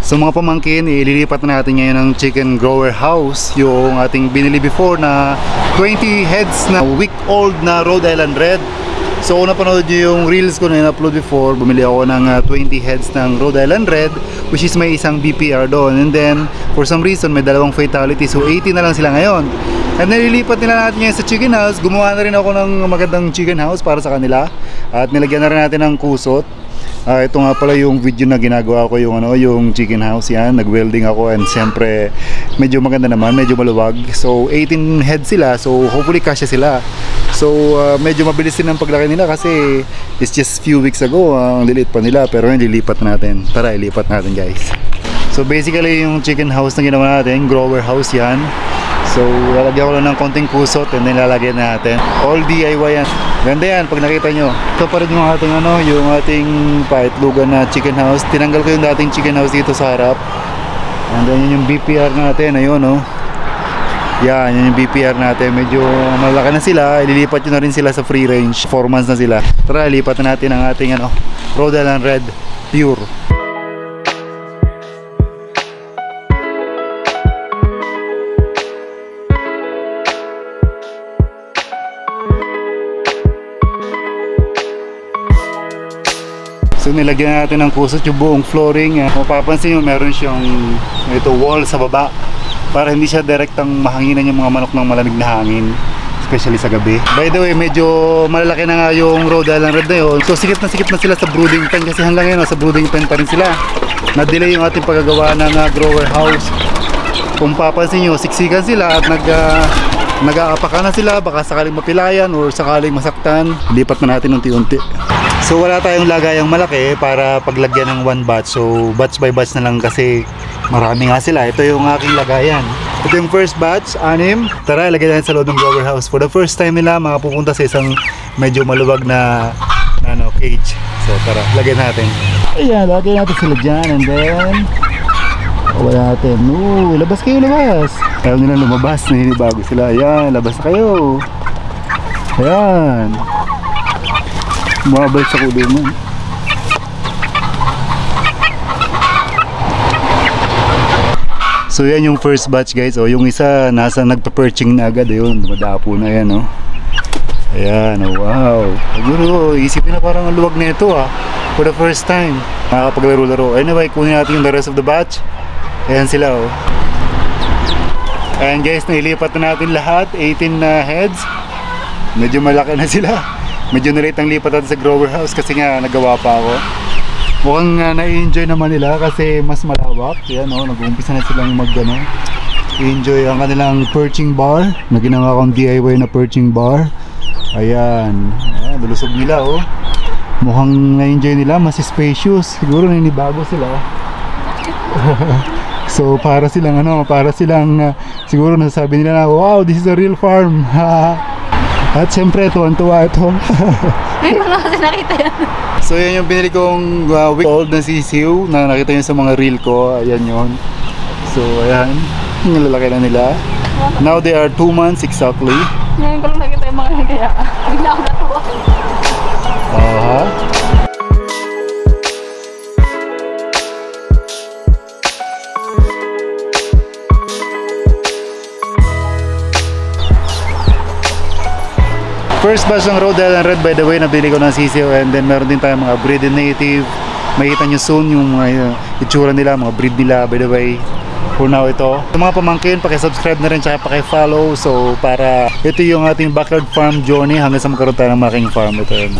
So mga pamangkin, ililipat na natin ngayon ng chicken grower house, yung ating binili before na 20 heads na week-old na Rhode Island Red. So kung napanood nyo yung reels ko na in-upload before, bumili ako ng 20 heads ng Rhode Island Red, which is may isang BPR doon. And then, for some reason, may dalawang fatality, so 80 na lang sila ngayon. And then nililipat nila natin ngayon sa chicken house. Gumawa na rin ako ng magandang chicken house para sa kanila. At nilagyan na rin natin ng kusot. Ito nga pala yung video na ginagawa ko, yung chicken house yan. Nag-welding ako and siyempre medyo maganda naman, medyo maluwag. So 18 heads sila, so hopefully kasya sila. So medyo mabilis din ang paglaki nila kasi it's just few weeks ago, ang lilit pa nila, pero nililipat natin. Tara, ilipat natin guys. So basically yung chicken house na ginawa natin, grower house yan. So lalagyan ko lang ng konting kusot and then lalagyan natin. All DIY yan. Ganda yan pag nakita nyo. Ito pa rin yung ating yung ating paitlugan na chicken house. Tinanggal ko yung dating chicken house dito sa harap. And then yun yung BPR natin. Ayun yan, yun yung BPR natin. Medyo malaki na sila. Ililipat nyo na rin sila sa free range. 4 months na sila. Tara, lipat na natin ang ating Rhode Island Red Pure. So nilagyan natin ng kusot yung buong flooring. Kung mapapansin nyo, meron siyang wall sa baba para hindi siya direktang mahanginan yung mga manok ng malamig na hangin, especially sa gabi. By the way, medyo malalaki na nga yung Rhode Island Red na yun. So sikip na sila sa brooding pen kasi hanggang ngayon sa brooding pen pa rin sila. Na-delay yung ating paggagawa ng grower house. Kung papansin nyo, siksikan sila at nag-aapakan na sila, baka sakaling mapilayan or sakaling masaktan. Lipat na natin unti-unti. So wala tayong lagayang malaki para paglagyan ng one batch. So batch by batch na lang kasi marami nga sila. Ito yung aking lagayan. Ito yung first batch, 6. Tara, ilagay natin sa loob ng grower house. For the first time nila, pupunta sa isang medyo maluwag na cage. So tara, lagay natin. Ayan, lagay natin sila dyan. And then wala natin. Labas kayo, labas. Ayaw nila lumabas, naninibago sila. Ayan, labas na kayo. Ayan, mabalik sa kulungan. So yan yung first batch guys. Yung isa nasa nagpa-perching na agad. Ayun, dumadapo na yan. Ayan, wow. Siguro isipin na parang ang luwag na ito for the first time nakakapaglaro-laro. Anyway, kunin natin yung the rest of the batch. Ayan sila Ayan guys, nailipat na natin lahat. 18 heads. Medyo malaki na sila. Medyo na-late ang lipat natin sa grower house kasi nga nagawa pa ako. Mukhang na-enjoy naman nila kasi mas malawak. Yan nag-uumpisa na silang i-enjoy ang kanilang perching bar na ginawa kong DIY na perching bar. Ayan, lulusog nila Mukhang na-enjoy nila, mas spacious. Siguro ninibago sila. So para silang siguro nasasabi nila na wow, this is a real farm. At siyempre tuwan-tuwa ito. Ay, wala kasi nakita yan. So yan yung binili kong week-old na sisiw na nakita nyo sa mga reel ko. Ayan yun. So ayan, nilalaki na nila. Now they are 2 months exactly. Ngayon ko lang nakita yung mga kaya bigla ako natuwa. First batch ng Rhode Island Red, by the way, nabili ko ng sisiw. And then meron din tayong mga breed native. Makita nyo soon yung mga itsura nila, mga breed nila. By the way, for now ito. Sa mga pamangkin, pakisubscribe na rin tsaka pakifollow. So para ito yung ating backyard farm journey hanggang sa magkaroon tayo ng malaking farm. Ito yun.